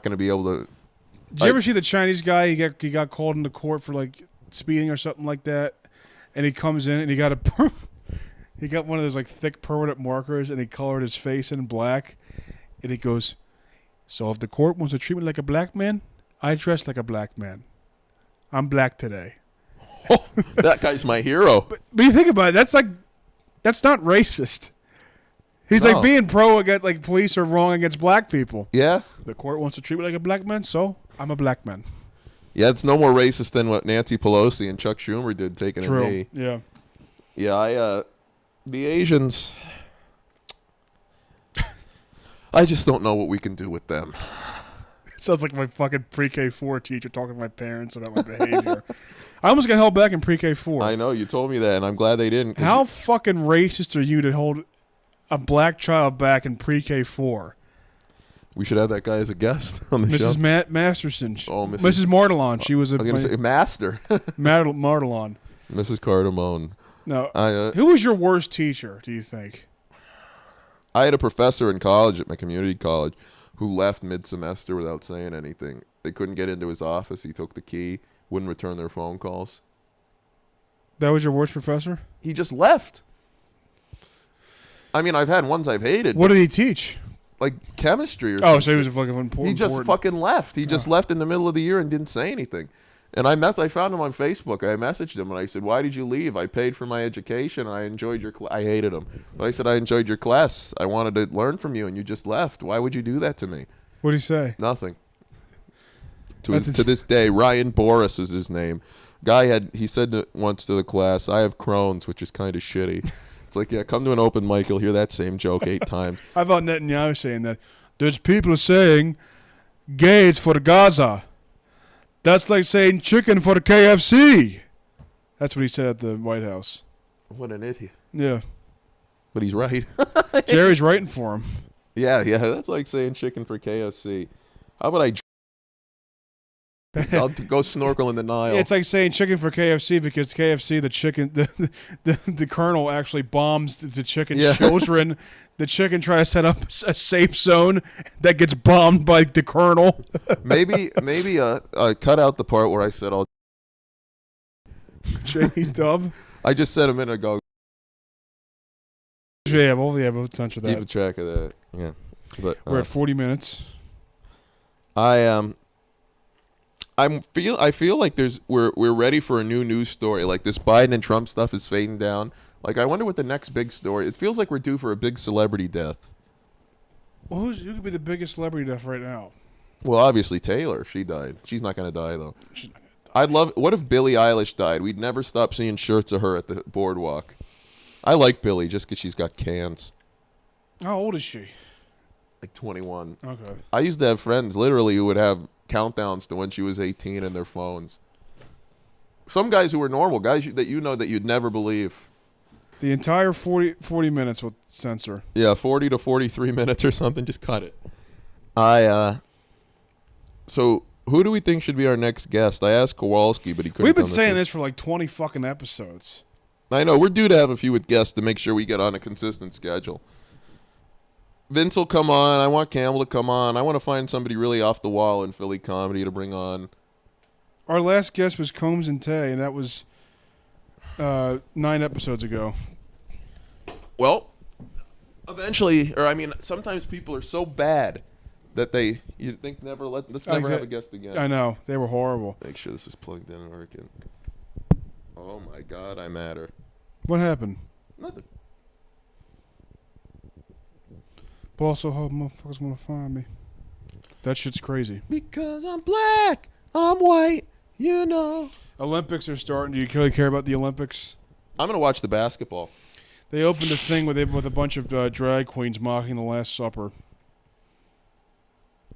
going to be able to. Did you ever see the Chinese guy? He got called into court for like speeding or something like that, and he comes in and he got he got one of those like thick permanent markers and he colored his face in black, and he goes, "So if the court wants to treat me like a black man, I dress like a black man. I'm black today." Oh, that guy's my hero. But you think about it, that's not racist. He's No. like being pro against like police are wrong against black people. Yeah, The court wants to treat me like a black man, so I'm a black man. yeah. It's no more racist than what Nancy Pelosi and Chuck Schumer did taking a knee. Yeah. Yeah, the Asians. I just don't know what we can do with them. Sounds like my fucking pre-K4 teacher talking to my parents about my behavior. I almost got held back in pre-K4. I know you told me that, and I'm glad they didn't. 'Cause How fucking racist are you to hold a black child back in pre-K4? we should have that guy as a guest on the show. Mrs. Masterson. Oh, Mrs. Martelon. She was I was gonna say Master, Martelon. Mrs. Cardamone. No. I Who was your worst teacher, do you think? I had a professor in college at my community college who left mid-semester without saying anything. They couldn't get into his office. He took the key, wouldn't return their phone calls. That was your worst professor? He just left. I mean, I've had ones I've hated. What did he teach? Like chemistry or something. Oh, so he was a fucking important. He just fucking left. He just left in the middle of the year and didn't say anything. And I found him on Facebook. I messaged him and I said, "Why did you leave? I paid for my education. I enjoyed your I hated him. But I said, "I enjoyed your class. I wanted to learn from you and you just left. Why would you do that to me?" What did he say? Nothing. To this day, Ryan Boris is his name. He said once to the class, "I have Crohn's," which is kind of shitty. It's like, yeah, come to an open mic, you'll hear that same joke 8 times. How about Netanyahu saying that? There's people saying gays for Gaza. That's like saying chicken for the KFC. That's what he said at the White House. What an idiot. Yeah. But he's right. Jerry's writing for him. Yeah, that's like saying chicken for KFC. How about I'll go snorkel in the Nile. It's like saying chicken for KFC because KFC, the chicken, the colonel actually bombs the chicken's children. The chicken tries to set up a safe zone that gets bombed by the colonel. maybe cut out the part where I said I'll. J-Dub. I just said a minute ago. Yeah, we'll censor that. Keep track of that. Yeah, but We're at 40 minutes. I feel like we're ready for a new news story. Like this Biden and Trump stuff is fading down. Like I wonder what the next big story. It feels like we're due for a big celebrity death. Well, who could be the biggest celebrity death right now? Well, obviously Taylor. She died. She's not gonna die though. What if Billie Eilish died? We'd never stop seeing shirts of her at the boardwalk. I like Billie just because she's got cans. How old is she? like 21. Okay. I used to have friends literally who would have countdowns to when she was 18 in their phones. Some guys who were normal, guys that you know that you'd never believe. The entire 40 minutes will censor. Yeah, 40 to 43 minutes or something. Just cut it. So who do we think should be our next guest? I asked Kowalski, but he couldn't. We've been come saying week. this for like 20 fucking episodes. I know. We're due to have a few with guests to make sure we get on a consistent schedule. Vince will come on. I want Campbell to come on. I want to find somebody really off the wall in Philly comedy to bring on. Our last guest was Combs and Tay, and that was 9 episodes ago. Well, eventually, or I mean, sometimes people are so bad that you think let's never have a guest again. I know. They were horrible. Make sure this is plugged in and working. Oh my God, I'm at her. What happened? Nothing. Boss, so hard motherfuckers want to find me. That shit's crazy. Because I'm black, I'm white, you know. Olympics are starting. Do you really care about the Olympics? I'm going to watch the basketball. They opened a thing with a bunch of drag queens mocking the Last Supper.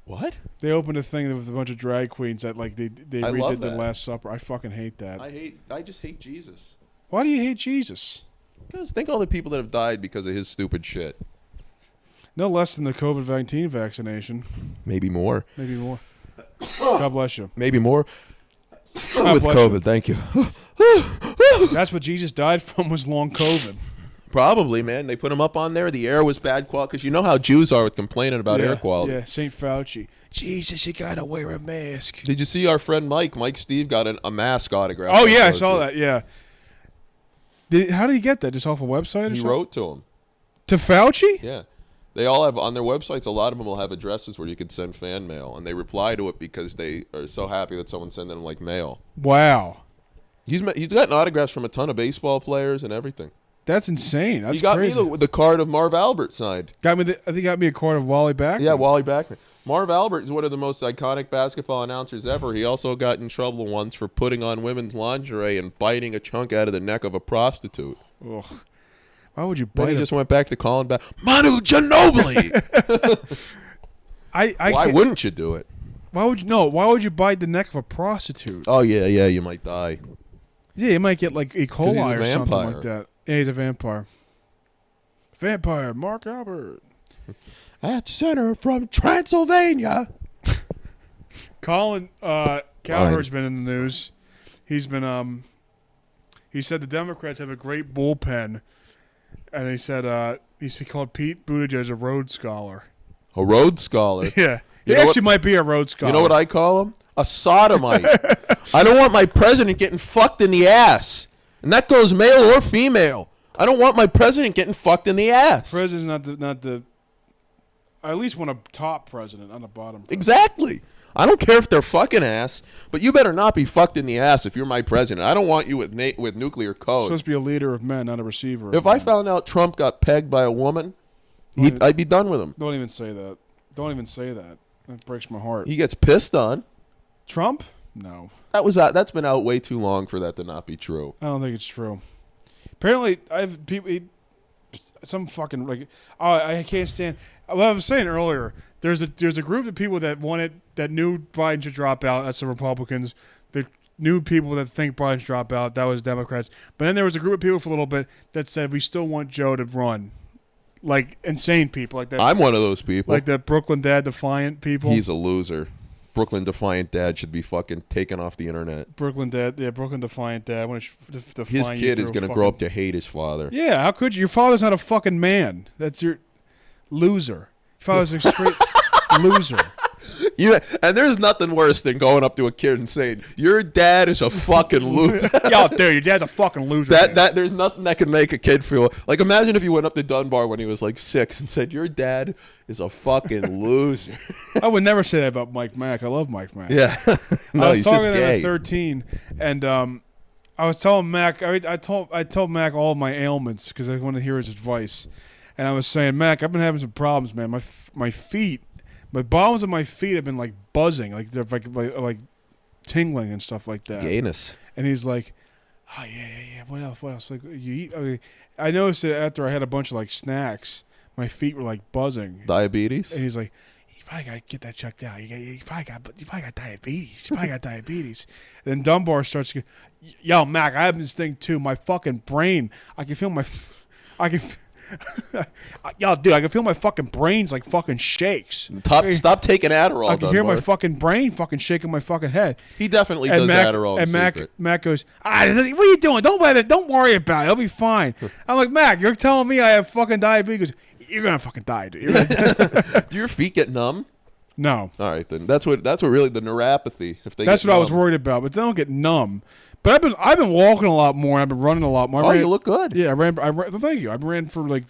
What? They opened a thing with a bunch of drag queens that like they I love redid the that. Last Supper. I fucking hate that. I just hate Jesus. Why do you hate Jesus? Because think all the people that have died because of his stupid shit. No less than the COVID-19 vaccination. Maybe more. Maybe more. God bless you. Maybe more. God With bless COVID, you. thank you. That's what Jesus died from, was long COVID. Probably, man. They put him up on there. The air was bad quality. Because you know how Jews are with complaining about air quality. Yeah, St. Fauci. Jesus, you gotta wear a mask. Did you see our friend Mike? Mike Steve got a mask autograph. Oh, yeah, I saw that, yeah. How did he get that? Just off a website or He something? wrote to him. To Fauci? Yeah. They all have, on their websites, a lot of them will have addresses where you could send fan mail. And they reply to it because they are so happy that someone's sending them, like, mail. Wow. He's gotten autographs from a ton of baseball players and everything. That's insane. That's he got crazy. me the card of Marv Albert signed. I think he got me a card of Wally Backman. Yeah, Wally Backman. Marv Albert is one of the most iconic basketball announcers ever. He also got in trouble once for putting on women's lingerie and biting a chunk out of the neck of a prostitute. Ugh. Why would you Then bite he a- just went back to calling back Manu Ginobili. I Why can't- wouldn't you do it? Why would you bite the neck of a prostitute? Oh yeah, you might die. Yeah, you might get like E. coli he's a or something vampire. like that. Yeah, he's a vampire. Vampire, Mark Albert. At center from Transylvania. Colin Cowherd's been in the news. He's been he said the Democrats have a great bullpen, and he said he called Pete Buttigieg a Rhodes Scholar. A Rhodes Scholar. Yeah, You he know actually might be a Rhodes Scholar. You know what I call him? A sodomite. I don't want my president getting fucked in the ass. And that goes male or female. I don't want my president getting fucked in the ass. President's not the. I at least want a top president, not a bottom president. Exactly. I don't care if they're fucking ass, but you better not be fucked in the ass if you're my president. I don't want you with nuclear code. Supposed to be a leader of men, not a receiver. of If I men. found out Trump got pegged by a woman, I'd be done with him. Don't even say that. Don't even say that. That breaks my heart. He gets pissed on. Trump? No. That's been out way too long for that to not be true. I don't think it's true. Apparently, I have people. Some fucking like. Oh, I can't stand. What I was saying earlier. There's a group of people that knew Biden should drop out. That's the Republicans. The new people that think Biden should drop out. That was Democrats. But then there was a group of people for a little bit that said we still want Joe to run. Like insane people like that. I'm one of those people. Like the Brooklyn Dad Defiant people. He's a loser. Brooklyn Defiant Dad should be fucking taken off the internet. Brooklyn Defiant Dad. I want to define His kid is going to grow up to hate his father. Yeah, how could you? Your father's not a fucking man. That's your loser. Your father's a straight loser. Yeah, and there's nothing worse than going up to a kid and saying, "Your dad is a fucking loser." Yo, dude, your dad's a fucking loser. That there's nothing that can make a kid feel like. Imagine if you went up to Dunbar when he was like 6 and said, "Your dad is a fucking loser." I would never say that about Mike Mack. I love Mike Mack. Yeah, no, I was he's talking just to him gay. at 13, and I was telling Mac. I told Mac all my ailments because I wanted to hear his advice, and I was saying, Mac, I've been having some problems, man. My feet. My bottoms of my feet have been like buzzing, like they're like tingling and stuff like that. Gayness. And he's like, "Oh yeah. What else? Like you eat?" I noticed it after I had a bunch of like snacks. my feet were like buzzing. Diabetes? And he's like, you probably got to get that checked out. You probably got diabetes. You probably got diabetes. And then Dunbar starts to go, yo, Mac, I have this thing too. My fucking brain. I can feel my... Yo, dude, I can feel my fucking brains like fucking shakes. Stop taking Adderall, I can hear Dunbar. my fucking brain fucking shaking my fucking head. He definitely And does Adderall in and secret. Mac goes, what are you doing? Don't worry about it. It'll be fine. I'm like, Mac, you're telling me I have fucking diabetes. He goes, you're gonna fucking die, dude. You're gonna Do your feet get numb? No. All right, then. That's what really the neuropathy. If they That's get what I was numb. worried about, but they don't get numb. But I've been walking a lot more. I've been running a lot more. You look good. Yeah, I ran. Thank you. I ran for like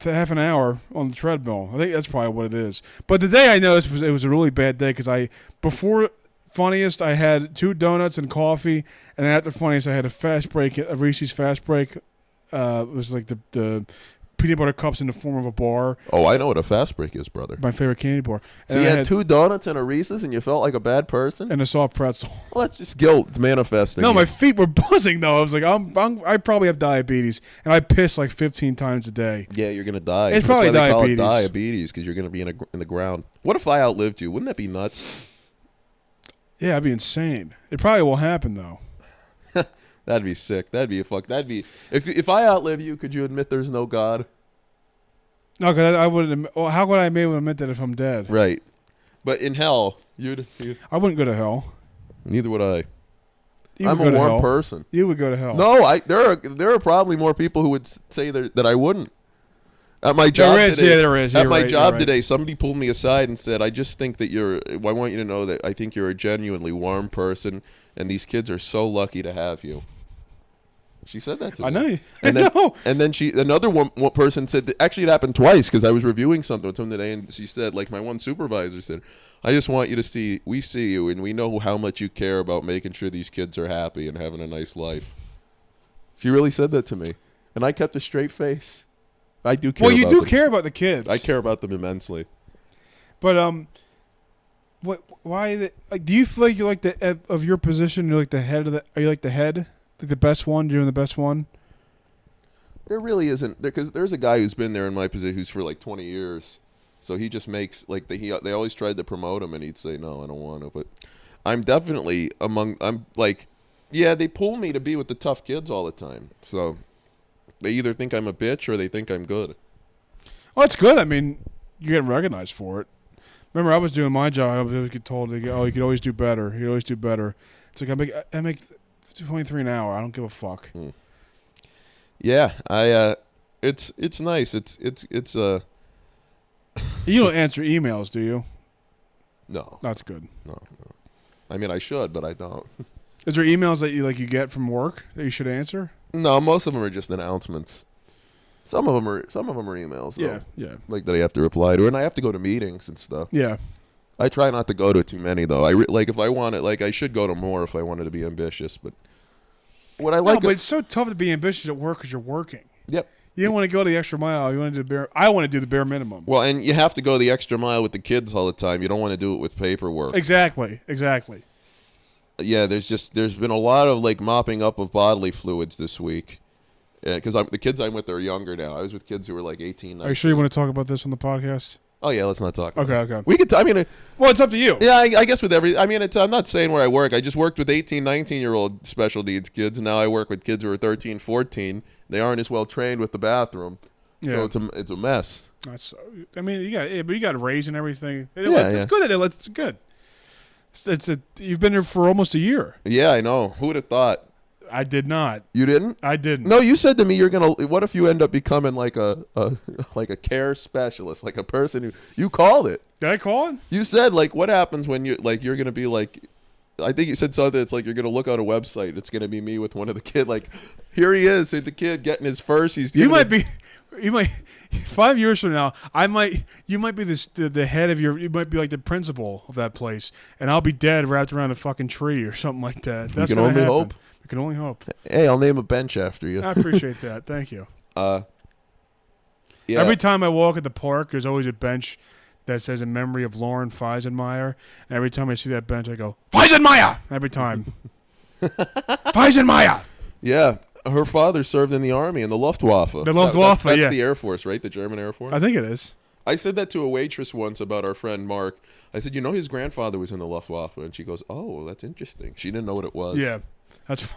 half an hour on the treadmill. I think that's probably what it is. But the day I noticed it was a really bad day because before funniest I had 2 donuts and coffee, and after funniest I had a Reese's fast break. It was like the peanut butter cups in the form of a bar. Oh, I know what a fast break is, brother. My favorite candy bar. So you had 2 donuts and a Reese's, and you felt like a bad person? And a soft pretzel. Well, that's just guilt manifesting. No, my feet were buzzing though. I was like, I probably have diabetes, and I piss like 15 times a day. Yeah, you're gonna die. It's That's probably why they diabetes. call it diabetes, because you're gonna be in the ground. What if I outlived you? Wouldn't that be nuts? Yeah, that'd be insane. It probably will happen though. That'd be sick. That'd be if I outlive you, could you admit there's no God? No, because I wouldn't. Well, how would I be able to admit that if I'm dead? Right. But in hell, you'd I wouldn't go to hell. neither would I. You I'm would a go to warm hell. person. You would go to hell. No, there are probably more people who would say that I wouldn't. At my job There is, today, yeah, there is. At You're my right, job you're right. today, somebody pulled me aside and said, "I just think that I want you to know that I think you're a genuinely warm person, and these kids are so lucky to have you." She said that to me. I know you. And then, I know. and then another one person said, that actually it happened twice because I was reviewing something with him today, and she said, like my one supervisor said, "I just want you to see, we see you, and we know how much you care about making sure these kids are happy and having a nice life." She really said that to me, and I kept a straight face. I do care. Well, you about do them. care about the kids. I care about them immensely. But what? Why? Do you feel like you're like the of your position? You're like the head of the. Are you like the head? Like the best one? You're the best one? There really isn't, because there's a guy who's been there in my position who's for like 20 years, so he just makes like they always tried to promote him, and he'd say no, I don't want to. But I'm definitely I'm like, yeah, they pull me to be with the tough kids all the time, so they either think I'm a bitch or they think I'm good. Oh, it's good. I mean, you're getting recognized for it. Remember, I was doing my job. I was always get told, "Oh, you could always do better. You could always do better." It's like I make 23 an hour. I don't give a fuck. Yeah, it's nice. It's You don't answer emails, do you? no. That's good. No. I mean, I should, but I don't. Is there emails that you get from work that you should answer? No, most of them are just announcements. Some of them are emails. Though, Yeah. like that I have to reply to, and I have to go to meetings and stuff. Yeah. I try not to go to too many though. Like if I want it, like I should go to more if I wanted to be ambitious. But what I like, but it's so tough to be ambitious at work because you're working. Yep. You don't want to go the extra mile. You want to do I want to do the bare minimum. Well, and you have to go the extra mile with the kids all the time. You don't want to do it with paperwork. Exactly. Yeah, there's been a lot of like mopping up of bodily fluids this week. Because the kids I'm with are younger now. I was with kids who were like 18, 19. Are you sure you want to talk about this on the podcast? Oh yeah, let's not talk about it. Okay. We could. I mean, Well, it's up to you. yeah, I guess with every. I mean, I'm not saying where I work. I just worked with 18, 19-year-old special needs kids, and now I work with kids who are 13, 14. They aren't as well trained with the bathroom, Yeah. so it's a mess. That's. I mean, you got raised and everything. Yeah, It's good. It's good. You've been there for almost a year. Yeah, I know. Who would have thought? I did not. You didn't? I didn't. No, you said to me you're gonna. What if you end up becoming like a like a care specialist, like a person who you called it? Did I call it? You said like, what happens when you're gonna be like, I think you said something. It's like you're gonna look on a website. It's gonna be me with one of the kid. Like, here he is, the kid getting his first. You might 5 years from now. You might be the head of you might be like the principal of that place, and I'll be dead wrapped around a fucking tree or something like that. That's can gonna only happen. hope. We can only hope. Hey, I'll name a bench after you. I appreciate that. Thank you. Yeah. Every time I walk at the park, there's always a bench that says in memory of Lauren Feisenmeyer. And every time I see that bench, I go, Feisenmeyer! Every time. Feisenmeyer! Yeah. Her father served in the army in the Luftwaffe. The Luftwaffe, that's yeah. the Air Force, right? The German Air Force. I think it is. I said that to a waitress once about our friend Mark. I said, you know, his grandfather was in the Luftwaffe, and she goes, "Oh, that's interesting." She didn't know what it was. Yeah, that's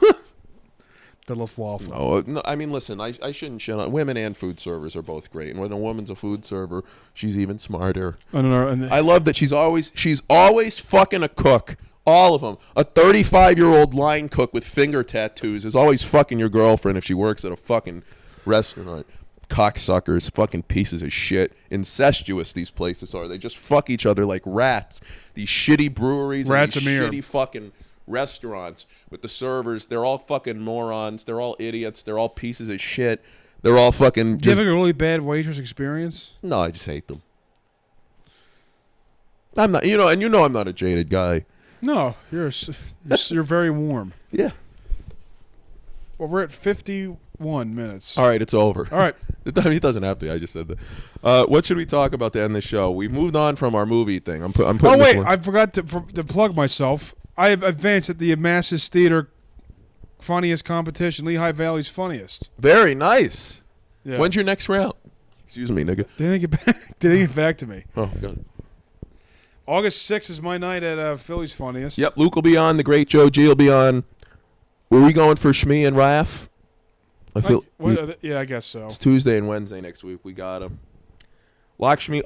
the Luftwaffe. No, I mean, listen, I shouldn't shit on women and food servers are both great, and when a woman's a food server, she's even smarter. I don't know. I love that she's always fucking a cook. All of them. A 35-year-old line cook with finger tattoos is always fucking your girlfriend if she works at a fucking restaurant. Cocksuckers, fucking pieces of shit. Incestuous these places are. They just fuck each other like rats. These shitty breweries and these shitty fucking restaurants with the servers, they're all fucking morons. They're all idiots. They're all pieces of shit. They're all fucking Do you have a really bad waitress experience? No, I just hate them. I'm not, and I'm not a jaded guy. No, you're very warm. Yeah. Well, we're at 51 minutes. All right, it's over. All right. I mean, it doesn't have to. I just said that. What should we talk about to end the show? We've moved on from our movie thing. I'm putting. Oh wait, I forgot to plug myself. I have advanced at the Masses Theater funniest competition. Lehigh Valley's funniest. Very nice. Yeah. When's your next round? Excuse me, nigga. They didn't get back to me. Oh, got it. August 6th is my night at Philly's funniest. Yep, Luke will be on. The great Joe G will be on. Were we going for Shmi and Raf? Yeah, I guess so. It's Tuesday and Wednesday next week. We got him. Lakshmi.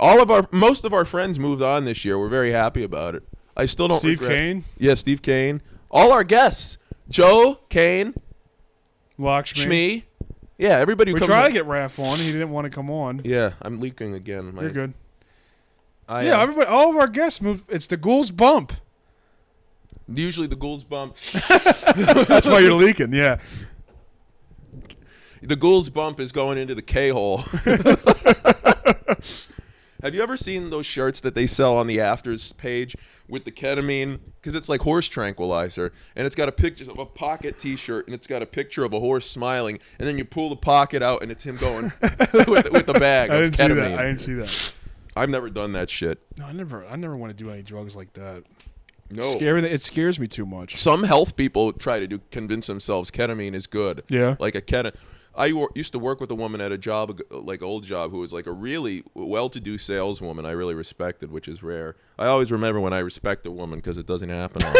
Most of our friends moved on this year. We're very happy about it. I still don't Steve regret. Kane? Yeah, Steve Kane. All our guests. Joe, Kane, Lakshmi. Shmi. Yeah, everybody who We comes tried on. to get Raph on. He didn't want to come on. Yeah, I'm leaking again. You're good. Yeah, everybody, all of our guests moved. It's the Ghouls bump. usually the Ghouls bump. That's why you're leaking, yeah. The Ghouls bump is going into the K-hole. Have you ever seen those shirts that they sell on the Afters page with the ketamine? Because it's like horse tranquilizer, and it's got a picture of a pocket T-shirt, and it's got a picture of a horse smiling, and then you pull the pocket out, and it's him going with the bag of ketamine. I didn't see that. I've never done that shit. No, I never want to do any drugs like that. No. It scares me too much. Some health people try to convince themselves ketamine is good. Yeah. Like I used to work with a woman at a job, like old job, who was like a really well-to-do saleswoman I really respected, which is rare. I always remember when I respect a woman because it doesn't happen a lot.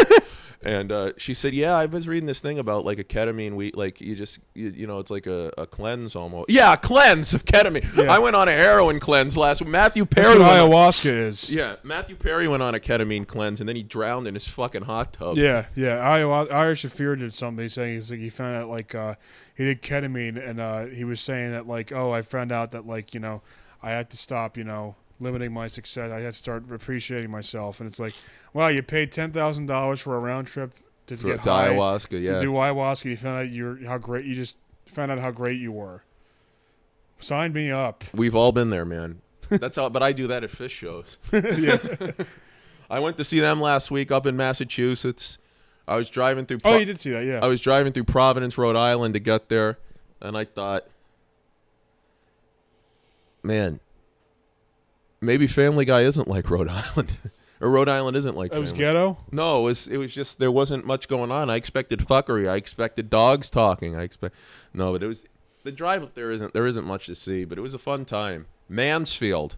And she said, yeah, I was reading this thing about like a ketamine like it's like a cleanse almost. Yeah, a cleanse of ketamine. Yeah. I went on a heroin cleanse last week. Matthew Perry. That's what ayahuasca is. Yeah, Matthew Perry went on a ketamine cleanse and then he drowned in his fucking hot tub. Yeah. Irish Shafir did something saying he found out like he did ketamine and he was saying that like, oh, I found out that like, I had to stop, limiting my success. I had to start appreciating myself. And it's like, wow, you paid $10,000 for a round trip to get high, ayahuasca, yeah. to do ayahuasca. You found out you just found out how great you were. Sign me up. We've all been there, man. That's how. But I do that at fish shows. Yeah. I went to see them last week up in Massachusetts. I was driving through. Oh, you did see that, yeah. I was driving through Providence, Rhode Island to get there, and I thought, man, maybe Family Guy isn't like Rhode Island, or Rhode Island isn't like. It was Family. ghetto? No, it was just there wasn't much going on. I expected fuckery. I expected dogs talking. But it was the drive up there isn't much to see, but it was a fun time. Mansfield.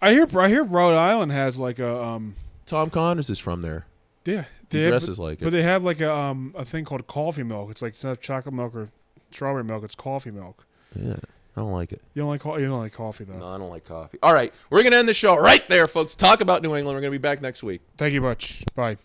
I hear Rhode Island has like a Tom Connors is from there. Yeah, he dresses like it. But they have like a thing called coffee milk. It's like, it's not chocolate milk or strawberry milk. It's coffee milk. Yeah, I don't like it. You don't like coffee though. No, I don't like coffee. All right, we're gonna end the show right there, folks. Talk about New England. We're gonna be back next week. Thank you much. Bye.